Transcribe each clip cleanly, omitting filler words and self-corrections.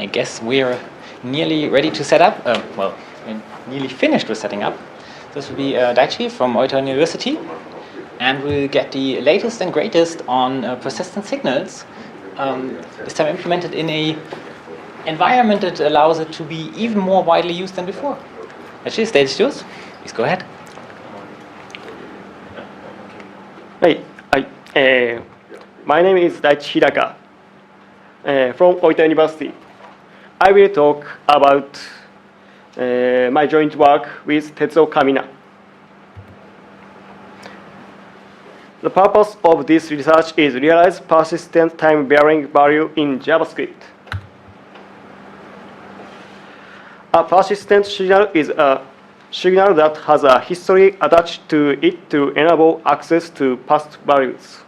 I guess we're nearly ready to set up. Well, we're nearly finished with setting up. This will be Daichi from Oita University, and we'll get the latest and greatest on persistent signals. This time implemented in a environment that allows it to be even more widely used than before. Daichi, stage is yours. Please go ahead. Hi. My name is Daichi Hidaka from Oita University. I will talk about my joint work with Tetsuo Kamina. The purpose of this research is to realize persistent time-varying value in JavaScript. A persistent signal is a signal that has a history attached to it to enable access to past values.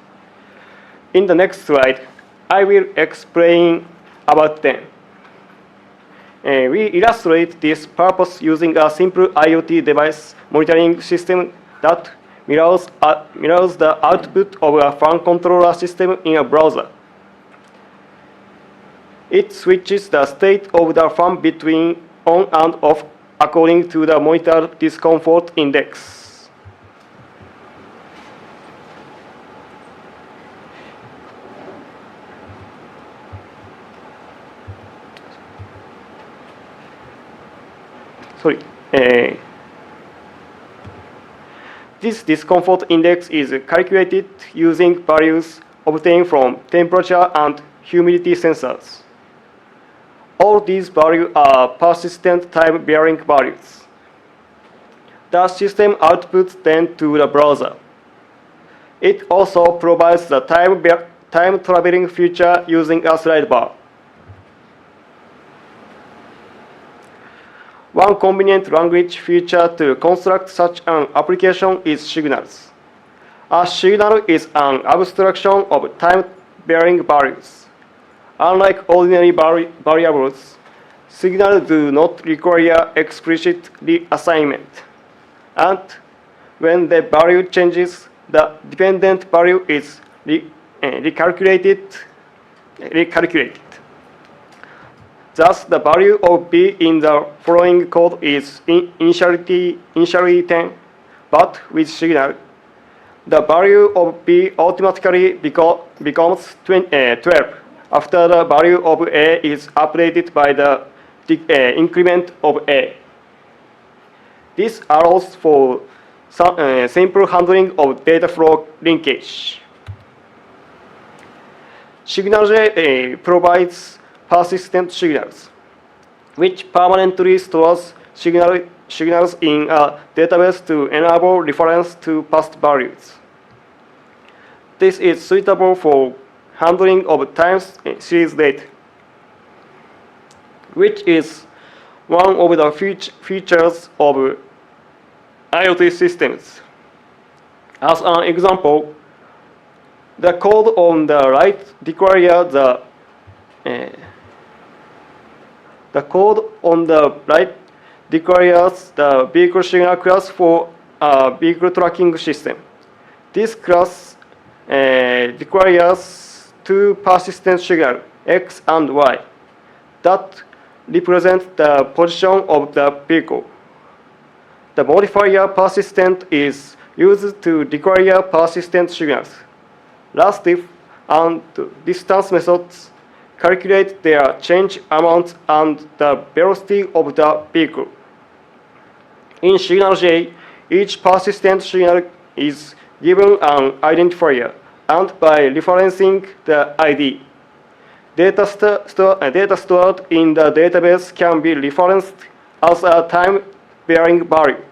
In the next slide, I will explain about them. We illustrate this purpose using a simple IoT device monitoring system that mirrors the output of a fan controller system in a browser. It switches the state of the fan between on and off according to the monitored discomfort index. This discomfort index is calculated using values obtained from temperature and humidity sensors. All these values are persistent time-varying values. The system outputs them to the browser. It also provides the time-traveling feature using a slide bar. One convenient language feature to construct such an application is signals. A signal is an abstraction of time-varying values. Unlike ordinary variables, signals do not require explicit reassignment. And when the value changes, the dependent value is recalculated. Thus, the value of b in the following code is initially 10, but with signal, the value of b automatically becomes 12 after the value of a is updated by the increment of a. This allows for simple handling of data flow linkage. SignalJ provides persistent signals, which permanently stores signals in a database to enable reference to past values. This is suitable for handling of time series data, which is one of the features of IoT systems. As an example, the code on the right declares the vehicle signal class for a vehicle tracking system. This class declares two persistent signals, X and Y, that represent the position of the vehicle. The modifier persistent is used to declare persistent signals. Reactive and distance methods calculate their change amounts and the velocity of the vehicle. In SignalJ, each persistent signal is given an identifier, and by referencing the ID, data stored in the database can be referenced as a time-varying value.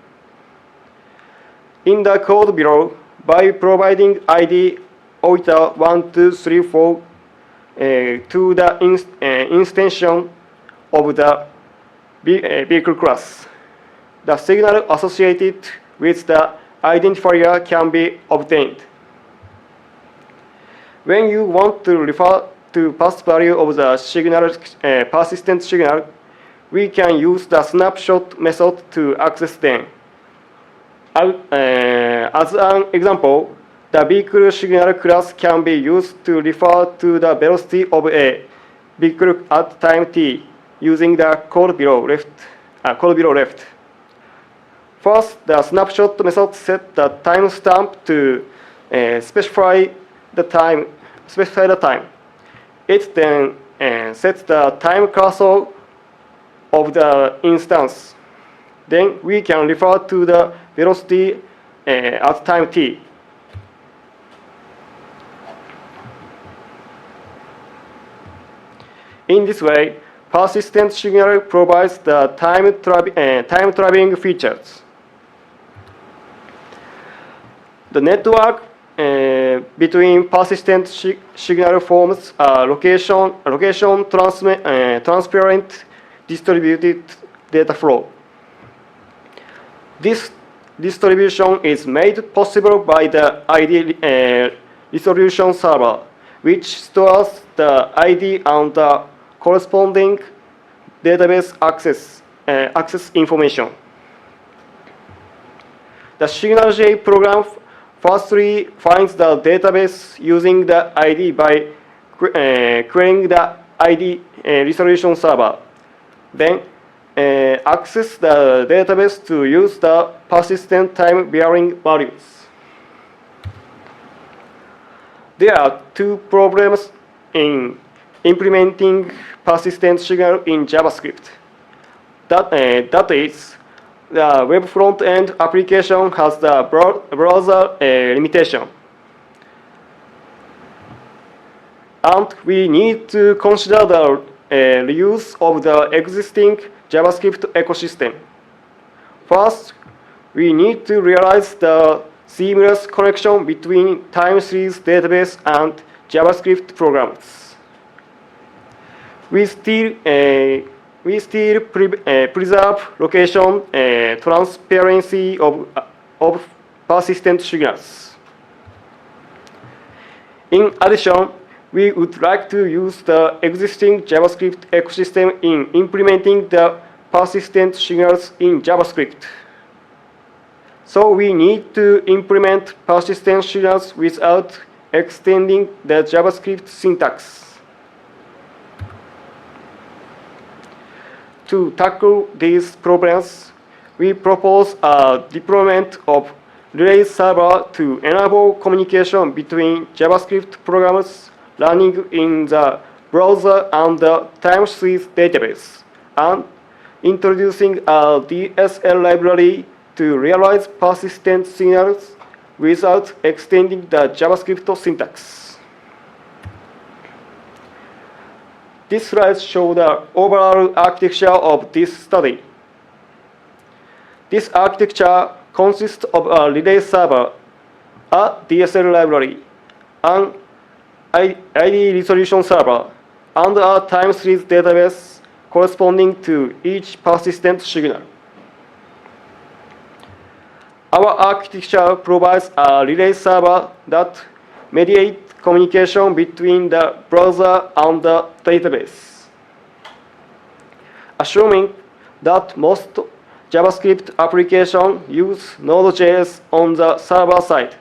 In the code below, by providing ID Oita 1234 to the instantiation of the vehicle class, the signal associated with the identifier can be obtained. When you want to refer to past value of the signal, persistent signal, we can use the snapshot method to access them. As an example, the vehicle signal class can be used to refer to the velocity of a vehicle at time t using the code below left. First, the snapshot method set the timestamp to specify the time. It then sets the time cursor of the instance. Then we can refer to the velocity at time t. In this way, persistent signal provides the time traveling features. The network between persistent signal forms a location transparent distributed data flow. This distribution is made possible by the ID resolution server, which stores the ID and the corresponding database access information. The SignalJ program firstly finds the database using the ID by querying the ID resolution server. Then access the database to use the persistent time-varying values. There are two problems in implementing persistent signal in JavaScript. That is, the web front-end application has the browser limitation. And we need to consider the reuse of the existing JavaScript ecosystem. First, we need to realize the seamless connection between time series database and JavaScript programs. We still preserve location transparency of persistent signals. In addition, we would like to use the existing JavaScript ecosystem in implementing the persistent signals in JavaScript. So we need to implement persistent signals without extending the JavaScript syntax. To tackle these problems, we propose a deployment of Relay server to enable communication between JavaScript programs running in the browser and the time series database, and introducing a DSL library to realize persistent signals without extending the JavaScript syntax. These slides show the overall architecture of this study. This architecture consists of a relay server, a DSL library, an ID resolution server, and a time series database corresponding to each persistent signal. Our architecture provides a relay server that mediates communication between the browser and the database. Assuming that most JavaScript applications use Node.js on the server side,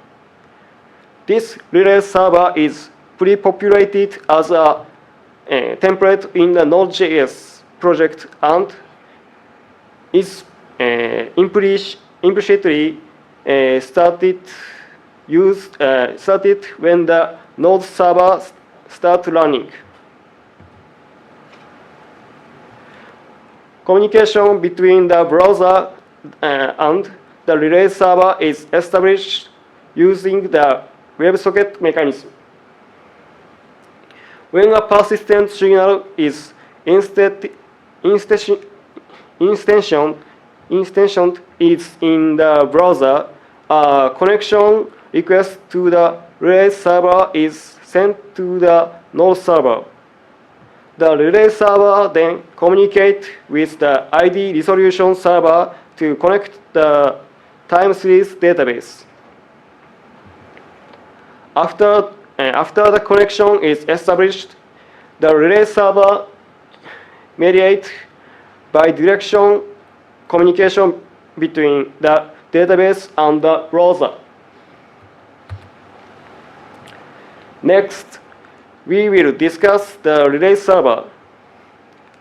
this relay server is pre-populated as a template in the Node.js project and is implicitly started when the Node server starts running. Communication between the browser and the relay server is established using the WebSocket mechanism. When a persistent signal is instantiated is in the browser, a connection request to the relay server is sent to the Node server. The relay server then communicates with the ID resolution server to connect the time series database. After the connection is established, the relay server mediates bi-directional communication between the database and the browser. Next, we will discuss the relay server.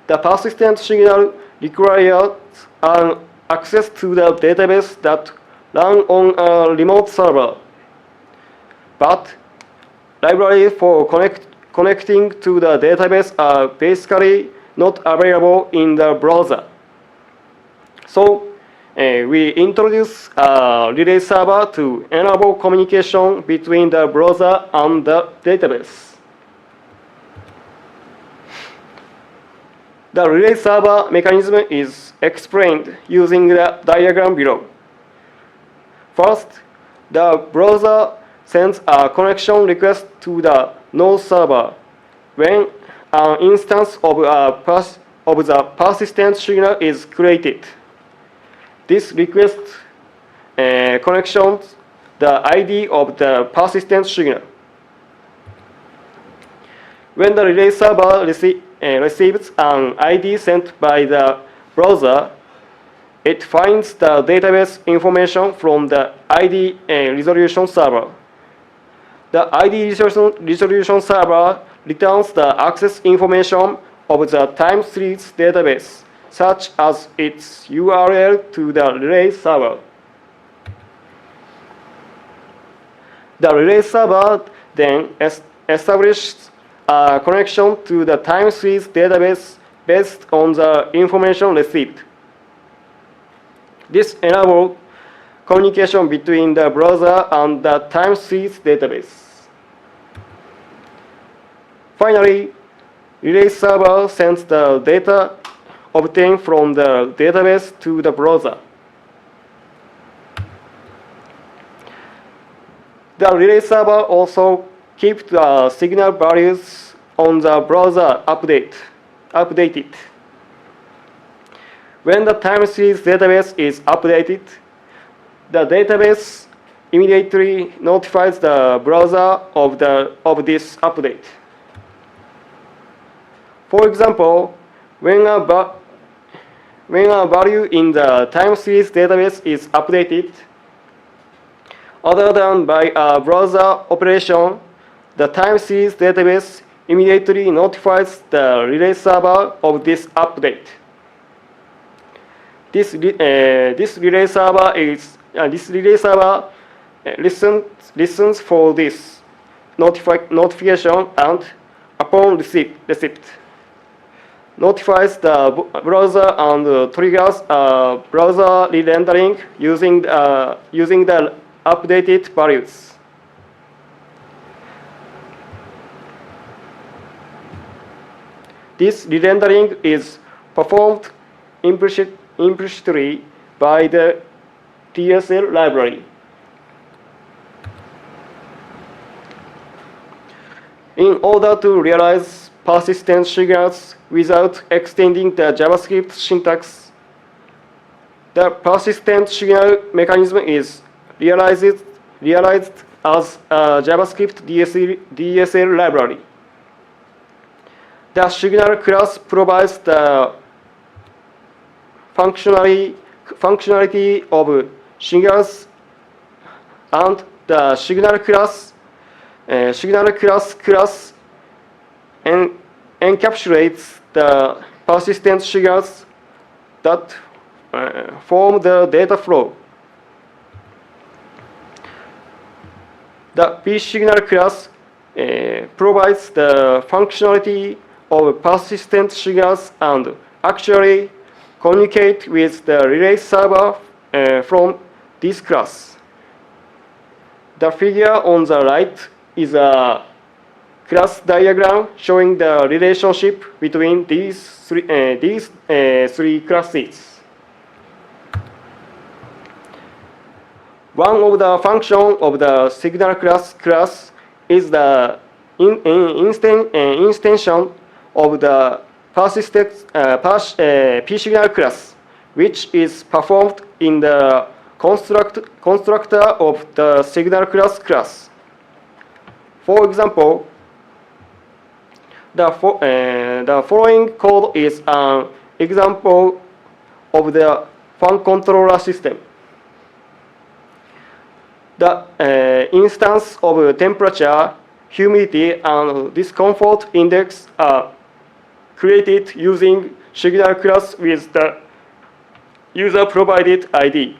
the persistent signal requires an access to the database that run on a remote server. But libraries for connecting to the database are basically not available in the browser. So we introduce a relay server to enable communication between the browser and the database. The relay server mechanism is explained using the diagram below. First, the browser sends a connection request to the node server when an instance of the persistent signal is created. This request connections the ID of the persistent signal. When the relay server receives an ID sent by the browser, it finds the database information from the ID resolution server. The ID resolution server returns the access information of the time series database, such as its URL to the relay server. The relay server then establishes a connection to the time series database based on the information received. This enables communication between the browser and the time series database. Finally, relay server sends the data obtained from the database to the browser. The relay server also keeps the signal values on the browser updated. When the time series database is updated, the database immediately notifies the browser of this update. For example, when a value in the time series database is updated, other than by a browser operation, the time series database immediately notifies the relay server of this update. This relay server listens for this notification and, upon receipt, notifies the browser and triggers browser re-rendering using the updated values. This re-rendering is performed implicitly by the TSL library. In order to realize persistent signals without extending the JavaScript syntax, the persistent signal mechanism is realized as a JavaScript DSL library. The signal class provides the functionality of signals, and the signal class encapsulates the persistent signals that form the data flow. The pSignal class provides the functionality of persistent signals and actually communicate with the relay server from this class. The figure on the right is a class diagram showing the relationship between these three classes. One of the functions of the signal class is the extension of the persistent pSignal class, which is performed in the constructor of the signal class. For example, the following code is an example of the fan controller system. The instance of temperature, humidity, and discomfort index are created using signal class with the user-provided ID.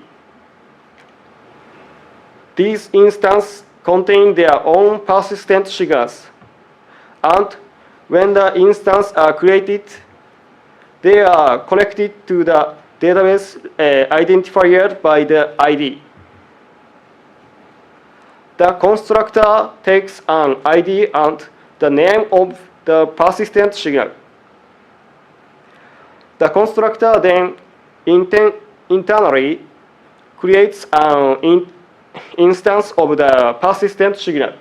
These instances contain their own persistent signals, and when the instances are created, they are connected to the database identifier by the ID. The constructor takes an ID and the name of the persistent signal. The constructor then internally creates an instance of the persistent signal.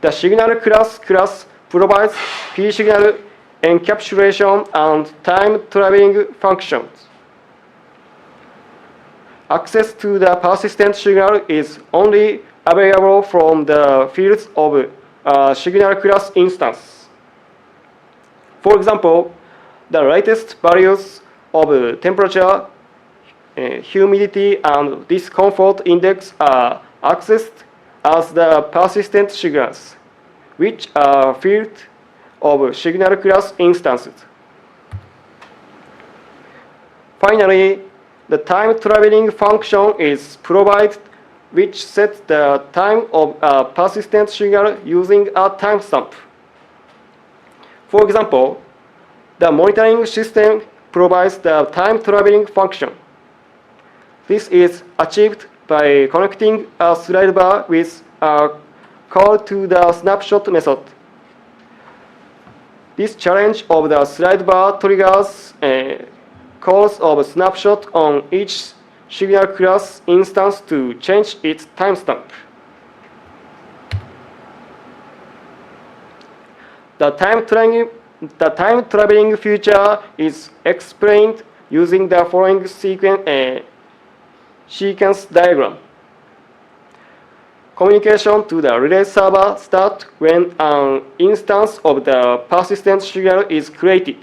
The signal class provides p-signal encapsulation and time-traveling functions. Access to the persistent signal is only available from the fields of a signal class instance. For example, the latest values of temperature, humidity, and discomfort index are accessed as the persistent signals, which are fields of signal class instances. Finally, the time-traveling function is provided, which sets the time of a persistent signal using a timestamp. For example, the monitoring system provides the time-traveling function. This is achieved by connecting a slide bar with a call to the snapshot method. This challenge of the slide bar triggers calls of snapshot on each signal class instance to change its timestamp. The time-traveling feature is explained using the following sequence diagram. Communication to the relay server starts when an instance of the persistent signal is created.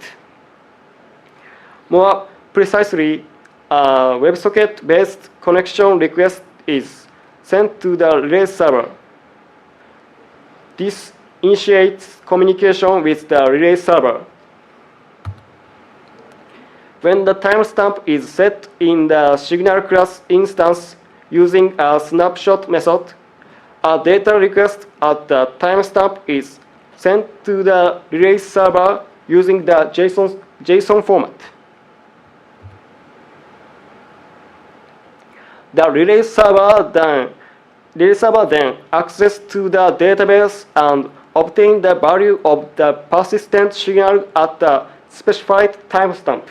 More precisely, a WebSocket-based connection request is sent to the relay server. This initiates communication with the relay server. When the timestamp is set in the signal class instance using a snapshot method, a data request at the timestamp is sent to the relay server using the JSON format. The relay server then accesses to the database and obtains the value of the persistent signal at the specified timestamp.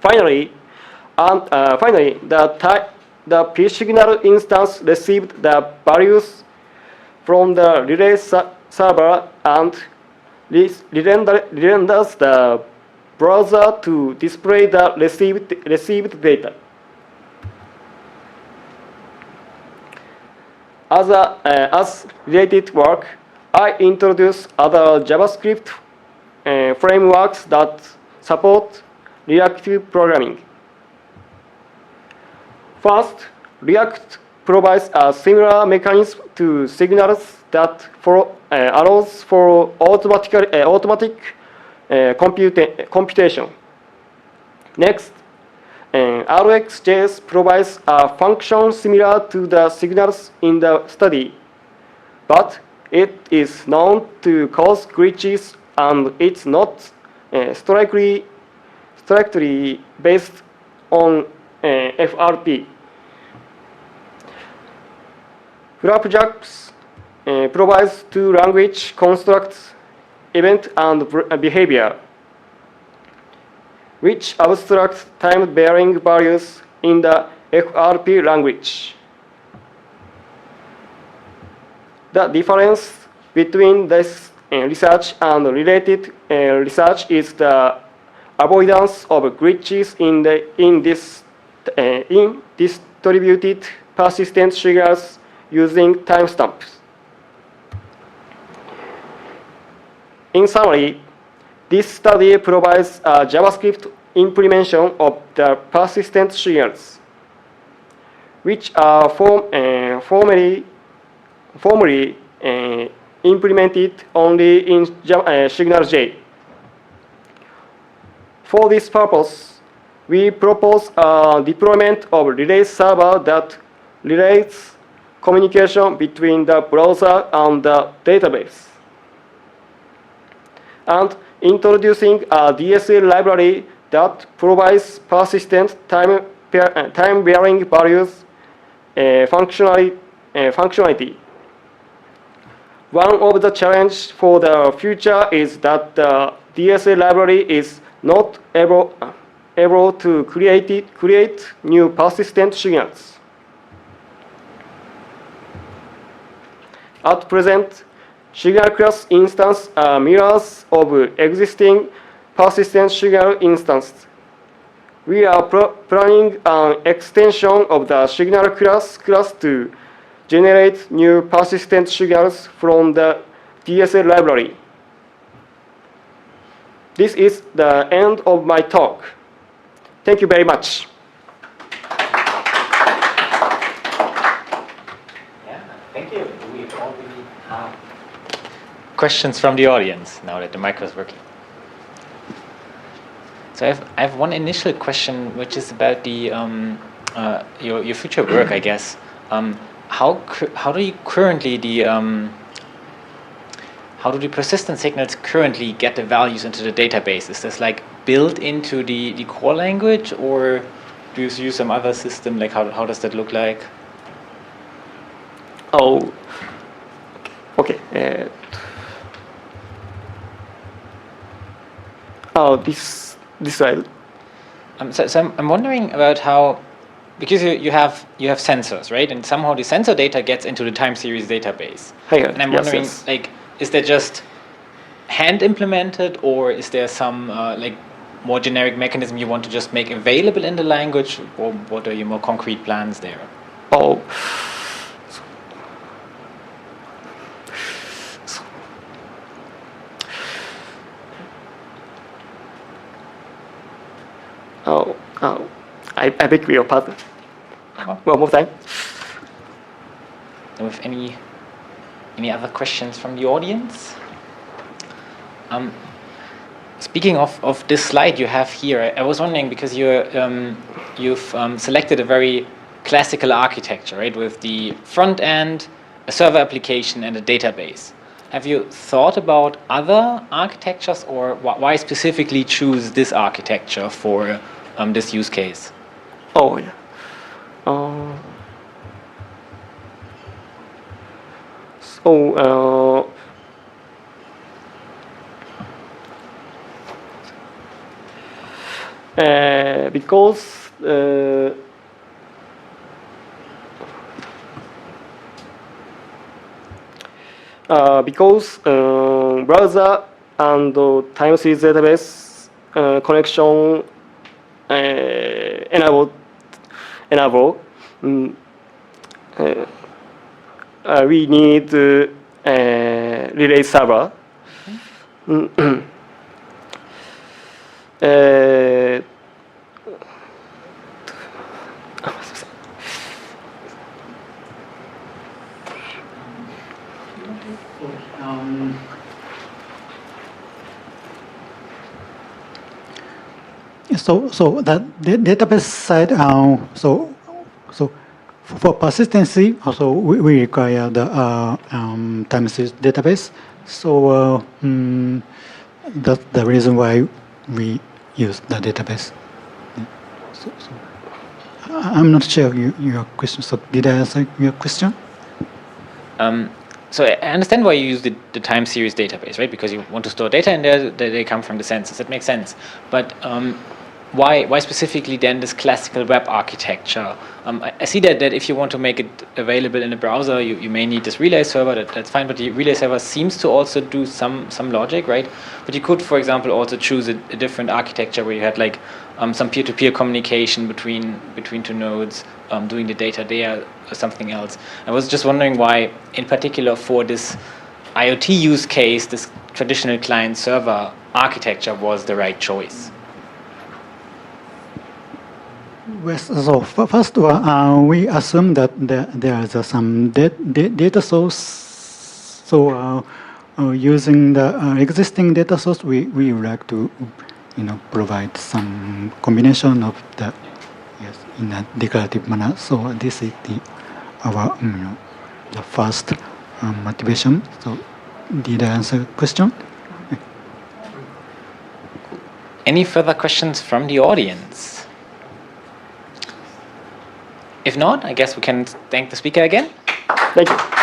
Finally, the p-signal instance received the values from the relay server and renders the browser to display the received data. As related work, I introduce other JavaScript frameworks that support reactive programming. First, React provides a similar mechanism to signals that allows for automatic computation. Next, RxJS provides a function similar to the signals in the study, but it is known to cause glitches and it's not strictly based on FRP. Flapjacks provides two language constructs, event and behavior, which abstract time-varying values in the FRP language. The difference between this research and related research is the avoidance of glitches in distributed persistent signals using timestamps. In summary, this study provides a JavaScript implementation of the persistent signals, which are formally implemented only in SignalJ. For this purpose, we propose a deployment of relay server that relates communication between the browser and the database, and introducing a DSL library that provides persistent time-varying values functionality. One of the challenges for the future is that the DSL library is not able to create new persistent signals. At present, signal class instance are mirrors of existing persistent signal instances. We are planning an extension of the signal class to generate new persistent signals from the DSL library. This is the end of my talk. Thank you very much. Yeah, thank you. Do we already have questions from the audience now that the mic is working? So I have one initial question, which is about the your future work, I guess. How do you currently how do the persistent signals currently get the values into the database? Is this like built into the core language, or do you use some other system? Like how does that look like? Oh, okay. This slide. So I'm wondering about how, because you have sensors, right? And somehow the sensor data gets into the time series database. And I'm wondering, like, is that just hand implemented, or is there some like more generic mechanism you want to just make available in the language, or what are your more concrete plans there? I beg your pardon. One more time. Do we have any other questions from the audience? Speaking of this slide you have here, I was wondering, because you've selected a very classical architecture, right, with the front end, a server application, and a database. Have you thought about other architectures, or why specifically choose this architecture for this use case? Oh, yeah. Because browser and time series database connection enable we need relay server. So that the database side, so for persistency, also we require the time series database. So that's the reason why we use the database. So I'm not sure your question. So did I answer your question? So I understand why you use the time series database, right? Because you want to store data in there, they come from the sensors. That makes sense. But why specifically then this classical web architecture? I see that if you want to make it available in a browser, you may need this relay server. That's fine, but the relay server seems to also do some logic, right? But you could, for example, also choose a different architecture where you had like some peer-to-peer communication between two nodes, doing the data there or something else. I was just wondering why, in particular for this IoT use case, this traditional client-server architecture was the right choice. So first of all, we assume that there is some data source So using the existing data source, we would like to, provide some combination of the in a declarative manner. So this is our the first motivation. So did I answer the question? Any further questions from the audience? If not, I guess we can thank the speaker again. Thank you.